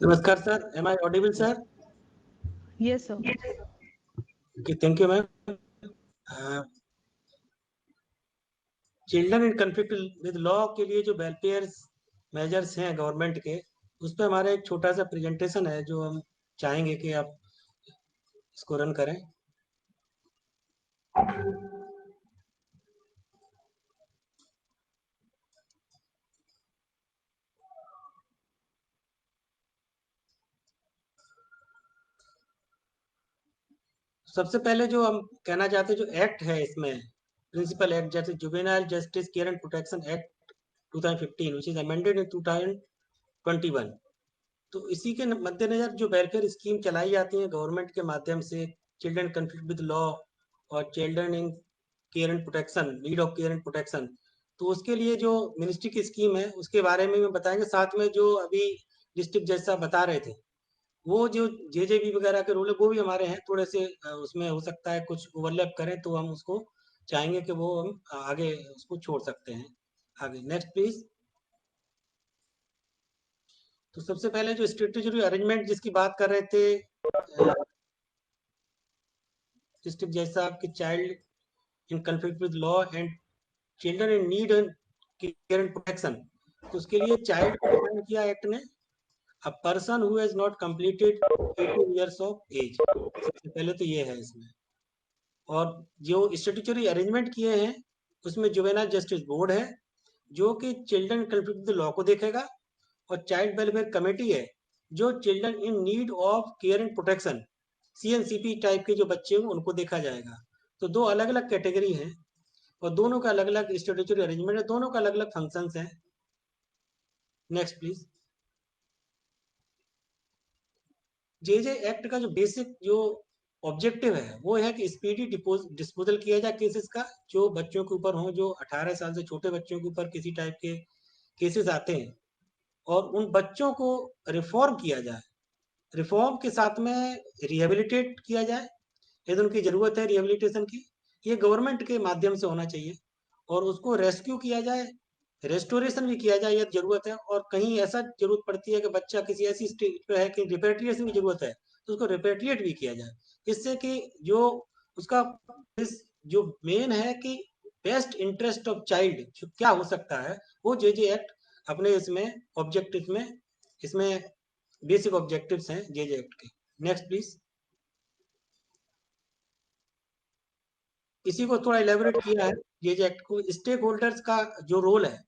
नमस्कार sir, am I audible sir? Yes, sir. Okay, thank you ma'am. Children in conflict with law के लिए जो welfare measures हैं government के, उस पर हमारा एक छोटा सा प्रेजेंटेशन है जो हम चाहेंगे कि आप इसको रन करें। सबसे पहले जो हम कहना चाहते हैं, जो एक्ट है इसमें प्रिंसिपल एक्ट, जैसे juvenile justice care and protection act 2015 which is amended in 2021। तो इसी के मद्देनजर जो वेलफेयर स्कीम चलाई जाती है गवर्नमेंट के माध्यम से, चिल्ड्रन कन्फ्लिक्ट विद लॉ और children in care and protection, need of care and protection, तो उसके लिए जो मिनिस्ट्री की स्कीम है उसके बारे में बताएंगे। साथ में जो अभी डिस्ट्रिक्ट जज साहब बता रहे थे, वो जो जेजेबी वगैरह के रूल है वो भी हमारे हैं, थोड़े से उसमें हो सकता है कुछ ओवरलैप करें, तो हम उसको चाहेंगे कि वो हम आगे उसको छोड़ सकते हैं। आगे नेक्स्ट प्लीज। तो सबसे पहले जो स्ट्रेटेजी अरेंजमेंट जिसकी बात कर रहे थे डिस्ट्रिक्ट जज साहब कि child in conflict with law and children in need and care and protection, तो उसके लिए चाइल्ड को डिफाइन किया एक्ट ने, a person who has not completed 18 years of age. सबसे पहले तो ये है इसमें। और जो स्टैट्यूटरी अरेंजमेंट किए हैं उसमें जुवेनाइल जस्टिस बोर्ड है जो कि चिल्ड्रन कन्फ्लिक्ट विद लॉ को देखेगा, और चाइल्ड वेलफेयर कमेटी है जो children in need of care and protection, CNCP type के जो बच्चे हैं उनको देखा जाएगा। तो दो अलग अलग कैटेगरी हैं और दोनों का अलग अलग स्टैट्यूटरी अरेंजमेंट है, दोनों का अलग अलग फंक्शंस हैं। Next please. जे एक्ट का जो बेसिक जो ऑब्जेक्टिव है वो है कि स्पीडी डिस्पोजल किया जाए केसेस का, जो बच्चों के ऊपर हो, जो 18 साल से छोटे बच्चों के ऊपर किसी टाइप के केसेस आते हैं, और उन बच्चों को रिफॉर्म किया जाए, रिफॉर्म के साथ में रिहेबिलिटेट किया जाए यदि उनकी जरूरत है रिहेबिलिटेशन की, ये गवर्नमेंट के माध्यम से होना चाहिए, और उसको रेस्क्यू किया जाए, रेस्टोरेशन भी किया जाए यदि जरूरत है, और कहीं ऐसा जरूरत पड़ती है कि बच्चा किसी ऐसी स्टेज पे है कि रिपेट्रिएशन की जरूरत है, तो उसको रिपेट्रिएट भी किया जाए, इससे कि जो उसका जो मेन है कि बेस्ट इंटरेस्ट ऑफ चाइल्ड जो क्या हो सकता है, वो जे एक्ट अपने इसमें ऑब्जेक्टिव में, इसमें बेसिक ऑब्जेक्टिव्स हैं जे एक्ट के। Next please. इसी को थोड़ा इलेबोरेट किया है जे एक्ट को। स्टेक होल्डर्स का जो रोल है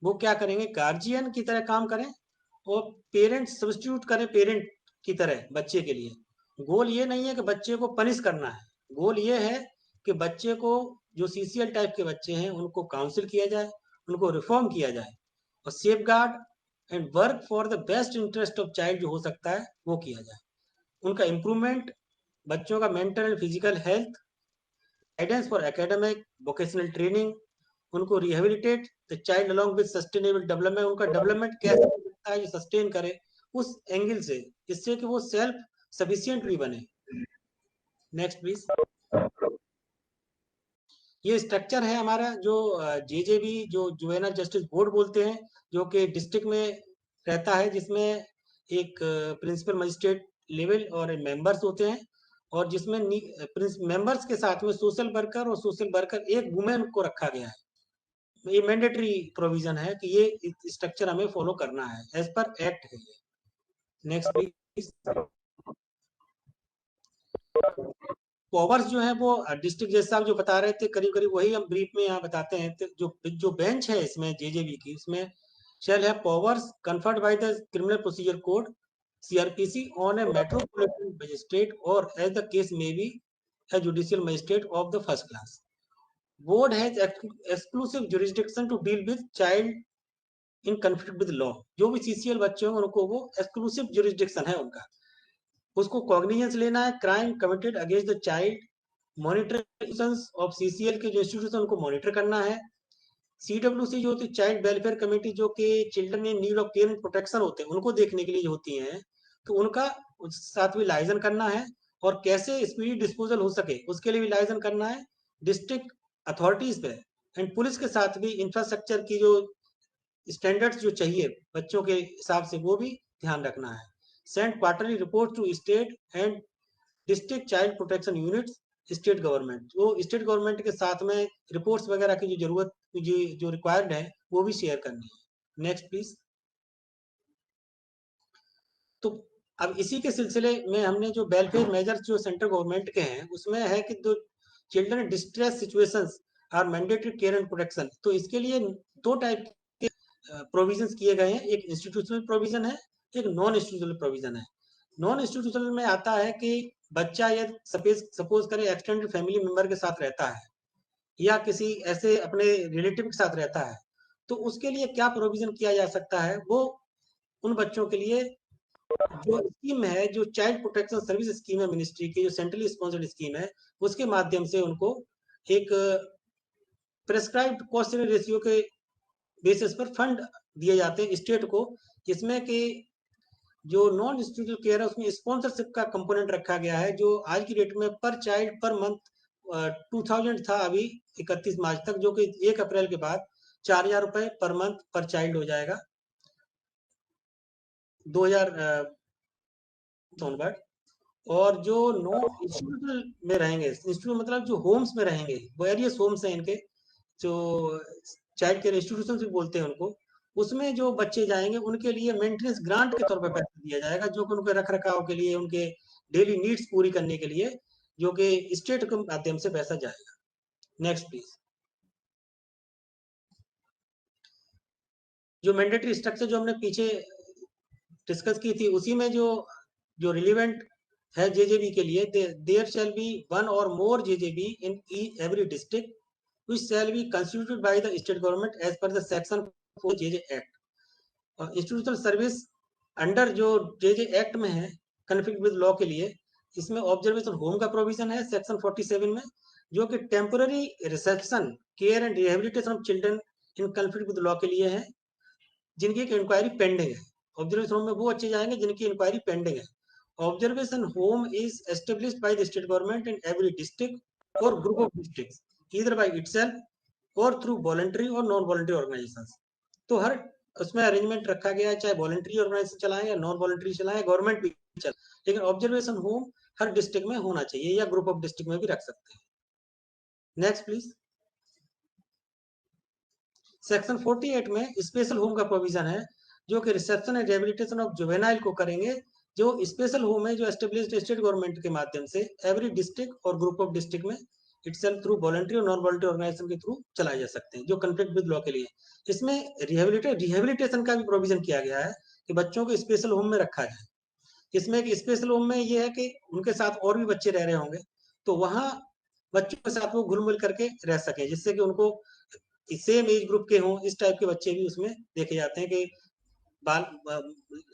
वो क्या करेंगे, गार्जियन की तरह काम करें और पेरेंट सब्स्टिट्यूट करें पेरेंट की तरह बच्चे के लिए। गोल ये नहीं है कि बच्चे को पनिश करना है, गोल ये है कि बच्चे को, जो सीसीएल टाइप के बच्चे हैं उनको काउंसिल किया जाए, उनको रिफॉर्म किया जाए, और safe guard and work for the best interest of child जो हो सकता है वो किया जाए। उनका इम्प्रूवमेंट, बच्चों का mental and physical health, guidance for academic vocational training, उनको rehabilitate the child along with sustainable development, उनका डेवलपमेंट कैसे हो सकता है जो सस्टेन करे उस एंगल से, इससे कि वो सेल्फ सफिशिएंट भी बने। Next please. ये स्ट्रक्चर है हमारा जो जेजेबी, जो जुवेनाइल जस्टिस बोर्ड बोलते हैं, जो कि डिस्ट्रिक्ट में रहता है, जिसमें एक प्रिंसिपल मजिस्ट्रेट लेवल और मेंबर्स होते हैं, और जिसमें मेंबर्स के साथ में सोशल वर्कर और सोशल वर्कर एक वुमेन को रखा गया है। ये मैंडेटरी प्रोविजन है कि ये स्ट्रक्चर हमें फॉलो करना है, एज पर एक्ट है ये। Next please. पावर्स जो है वो डिस्ट्रिक्ट जज साहब जो बता रहे थे करीब करीब वही हम ब्रीफ में यहाँ बताते हैं। तो जो बेंच है इसमें जेजेबी की, उसमें shall have powers conferred by the criminal procedure code CRPC on a metropolitan magistrate or as the case may be a judicial magistrate of the first class. Board has exclusive jurisdiction to deal with child in conflict with law. जो भी CCL बच्चे हैं उनको वो exclusive jurisdiction है उनका, उसको cognizance लेना है crime committed against the child, monitor of CCL के जो इंस्टीट्यूशन उनको मॉनिटर करना है। सीडब्ल्यूसी जो होती है चाइल्ड वेलफेयर कमेटी, जो कि children in need of care and protection होते हैं उनको देखने के लिए होती हैं, तो उनका साथ भी लाइजन करना है, और कैसे स्पीडी डिस्पोजल हो सके उसके लिए भी लाइजन करना है डिस्ट्रिक्ट अथॉरिटीज पे, एंड पुलिस के साथ भी इंफ्रास्ट्रक्चर की जो स्टैंडर्ड्स जो चाहिए बच्चों के हिसाब से वो भी ध्यान रखना है। send quarterly reports to state and district child protection units, state government, वो स्टेट गवर्नमेंट के साथ में रिपोर्ट्स वगैरह की जो जरूरत जो रिक्वायर्ड है वो भी शेयर करनी है। Next please. तो अब इसी के सिलसिले में हमने जो वेलफेयर मेजर्स जो सेंट्रल गवर्नमेंट के हैं उसमें है कि जो children distress situations are mandatory care and protection, तो इसके लिए दो टाइप के प्रोविजंस किए गए हैं, एक इंस्टीट्यूशनल प्रोविजन है, एक नॉन इंस्टीट्यूशनल प्रोविजन है। नॉन इंस्टीट्यूशनल में आता है कि बच्चा या सपोज करें एक्सटेंडेड फैमिली मेंबर के साथ रहता है या किसी ऐसे अपने रिलेटिव के साथ रहता है, तो उसके लिए क्या प्रोविजन किया जा सकता है, वो उन बच्चों के लिए जो स्कीम है, जो चाइल्ड प्रोटेक्शन सर्विस स्कीम है मिनिस्ट्री की, जो सेंट्रली स्पॉन्सर्ड स्कीम है, उसके माध्यम से उनको एक प्रेस्क्राइब्ड कॉस्ट शेयरिंग रेशियो के बेसिस पर फंड दिए जाते हैं स्टेट को, जिसमें कि जो नॉन इंस्टीट्यूशनल केयर है उसमें स्पॉन्सरशिप का कंपोनेंट रखा गया है, जो आज की डेट में पर चाइल्ड पर मंथ 2000 था अभी 31 मार्च तक, जो कि 1 अप्रैल के बाद 4000 रुपए पर मंथ पर चाइल्ड हो जाएगा 2000 ऑनवर्ड। और जो नॉन इंस्टीट्यूशनल में रहेंगे, इंस्टीट्यूट मतलब जो होम्स में रहेंगे, वेरियस होम्स हैं इनके, जो चाइल्ड केयर इंस्टीट्यूशन भी बोलते हैं उनको, उसमें जो बच्चे जाएंगे उनके लिए मेंटेनेंस ग्रांट के तौर पर पैसा दिया जाएगा, जो कि उनके रख रखाव के लिए, उनके डेली नीड्स पूरी करने के लिए, जो कि स्टेट के माध्यम से पैसा जाएगा। Next please. जो मैंडेटरी स्ट्रक्चर जो हमने पीछे डिस्कस की थी, उसी में जो जो रिलेवेंट है जेजेबी के लिए, देयर शैल बी वन और more JJB in every district which shall be constituted by the state government as per the section 4 JJ Act। और इंस्टीट्यूशनल सर्विस अंडर जो जेजे एक्ट में है कन्फ्लिक्ट विद लॉ के लिए, इसमें observation home का provision है सेक्शन 47 में, जो कि temporary reception care and rehabilitation of children in conflict with law के लिए है, जिनकी इंक्वायरी पेंडिंग है। ऑब्जर्वेशन होम में वो बच्चे जाएंगे जिनकी इंक्वायरी पेंडिंग है। Observation home is established by the state government in every district और group of districts either by itself और थ्रू वॉलंटरी और नॉन वॉलंटरी ऑर्गेनाइजेशंस। तो हर उसमें अरेंजमेंट रखा गया है, चाहे वॉलंटरी ऑर्गेनाइजेशन चलाएं या नॉन वॉलंटरी चलाएं, गवर्नमेंट भी चलाए, लेकिन ऑब्जर्वेशन होम हर डिस्ट्रिक्ट में होना चाहिए या ग्रुप ऑफ डिस्ट्रिक्ट में भी रख सकते हैं। Next please. सेक्शन 48 में स्पेशल होम का प्रोविजन है, जो कि reception and rehabilitation of juvenile को करेंगे, जो स्पेशल होम है जो एस्टेब्लिश्ड स्टेट गवर्नमेंट के माध्यम से एवरी डिस्ट्रिक्ट और ग्रुप ऑफ डिस्ट्रिक्ट में इटसेल्फ थ्रू वॉलंटरी और नॉन वॉलंटरी ऑर्गेनाइजेशन के थ्रू चलाए जा सकते हैं, जो कन्फ्लिक्ट विद लॉ के लिए। इसमें रिहेबिलिटेशन का भी प्रोविजन किया गया है कि बच्चों को स्पेशल होम में रखा जाए। इसमें एक स्पेशल होम में ये है कि उनके साथ और भी बच्चे रह रहे होंगे, तो वहां बच्चों के साथ वो घुल मिल करके रह सके, जिससे कि उनको सेम एज ग्रुप के हों, इस टाइप के बच्चे भी उसमें देखे जाते हैं कि बाल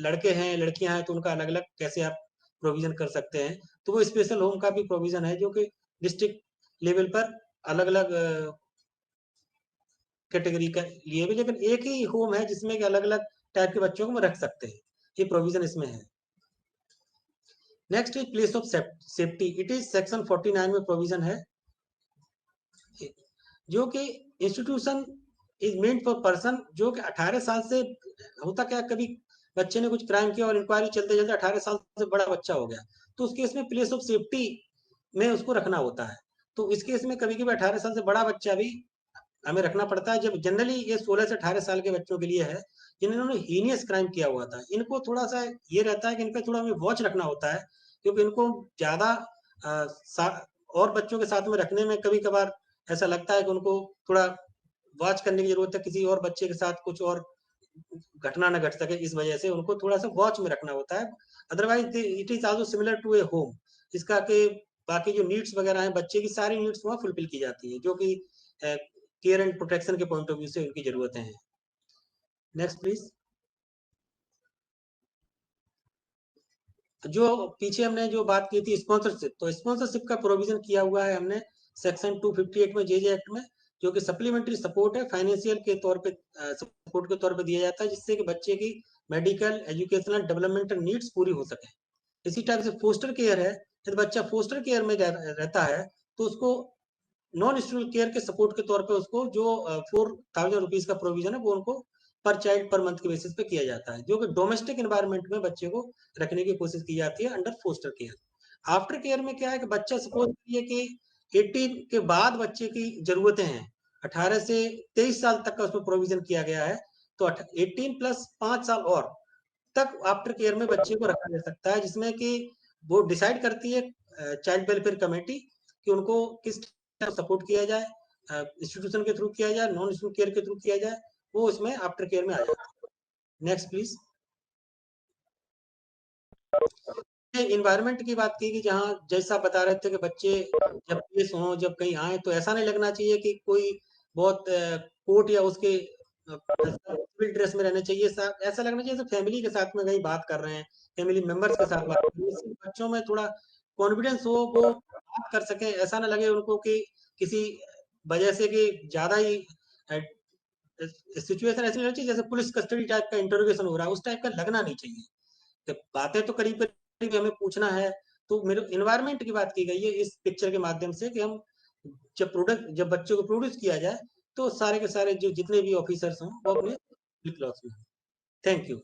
लड़के हैं लड़कियां हैं तो उनका अलग अलग कैसे आप प्रोविजन कर सकते हैं। तो वो स्पेशल होम का भी प्रोविजन है, जो कि डिस्ट्रिक्ट लेवल पर अलग अलग कैटेगरी का लिए भी, लेकिन एक ही होम है जिसमें कि अलग अलग टाइप के बच्चों को रख सकते हैं, ये प्रोविजन इसमें है। Next is place of safety, it is section 49 में प्रोविजन है, जो कि institution is meant for person जो कि 18 साल से, होता क्या कभी बच्चे ने कुछ क्राइम किया और इंक्वायरी चलते चलते 18 साल से बड़ा बच्चा हो गया, तो उस केस में प्लेस ऑफ सेफ्टी में उसको रखना होता है। तो इस केस में कभी कभी 18 साल से बड़ा बच्चा भी हमें रखना पड़ता है, जब जनरली ये 16 से 18 साल के बच्चों के लिए है जिन्होंने हीनियस क्राइम किया हुआ था। इनको थोड़ा सा ये रहता है कि इन पे थोड़ा हमें वॉच रखना होता है, क्योंकि इनको ज्यादा और बच्चों के साथ में रखने में कभी कभार ऐसा लगता है कि उनको थोड़ा वॉच करने की जरूरत है, किसी और बच्चे के साथ कुछ और घटना न घट सके, इस वजह से उनको थोड़ा सा वॉच में रखना होता है। Otherwise it is also similar to a home, इसका के बाकी जो नीड्स वगैरह हैं बच्चे की सारी नीड्स वहाँ फुलफिल की जाती है, जो कि केयर एंड प्रोटेक्शन के पॉइंट ऑफ व्यू से उनकी जरूरतें हैं। Next please. जो पीछे हमने जो बात की थी स्पॉन्सरशिप, तो स्पॉन्सरशिप का प्रोविजन किया हुआ है हमने सेक्शन 258 में जेजे एक्ट में, जो कि सप्लीमेंट्री सपोर्ट है, फाइनेंशियल के तौर पे सपोर्ट के तौर पे दिया जाता है, जिससे कि बच्चे की मेडिकल एजुकेशनल डेवलपमेंटल नीड्स पूरी हो सके। इसी टाइप से फोस्टर केयर है, यदि बच्चा फोस्टर केयर में रहता है तो उसको नॉन इंस्टीट्यूशनल केयर के सपोर्ट के तौर पे उसको जो 4000 रुपीज का प्रोविजन है वो उनको पर चाइल्ड पर मंथ के बेसिस पे किया जाता है, जो कि डोमेस्टिक एनवायरनमेंट में बच्चे को रखने की कोशिश की जाती है under foster care. After care में क्या है कि बच्चा सपोज करिए कि 18 के बाद बच्चे की जरूरतें हैं, 18 से 23 साल तक का उसमें प्रोविजन किया गया है, तो 18 प्लस 5 साल और तक आफ्टर केयर में बच्चे को रखा जा सकता है, जिसमें कि वो डिसाइड करती है चाइल्ड वेलफेयर कमेटी कि उनको किस तरह सपोर्ट किया जाए, इंस्टीट्यूशन के थ्रू किया जाए, नॉन इंस्टीट्यूट केयर के थ्रू किया जाए, वो उसमें आफ्टर केयर में आ जाता है। Next please. इन्वायरमेंट की बात की कि जहाँ जैसा बता रहे थे कि बच्चे जब पेश हों, जब कहीं आए, तो ऐसा नहीं लगना चाहिए कि कोई बहुत कोट या उसके सिविल ड्रेस में रहना चाहिए। ऐसा लगना चाहिए जैसे फैमिली के साथ में कहीं बात कर रहे हैं, फैमिली मेंबर्स के साथ बात कर रहे हैं, इससे बच्चों में थोड़ा कॉन्फिडेंस हो, वो बात कर सकें, ऐसा ना लगे उनको कि किसी वजह से कि ज्यादा ही सिचुएशन ऐसी नहीं होनी चाहिए जैसे पुलिस कस्टडी टाइप का इंटरोगेशन हो रहा है, उस टाइप का लगना नहीं चाहिए। जब बातें तो करीब करीब हमें पूछना है, तो मेरे इन्वायरमेंट की बात की गई है इस पिक्चर के माध्यम से कि हम जब बच्चों को प्रोड्यूस किया जाए, तो सारे के सारे जो जितने भी ऑफिसर्स हों वो अपने क्लॉथ में। Thank you.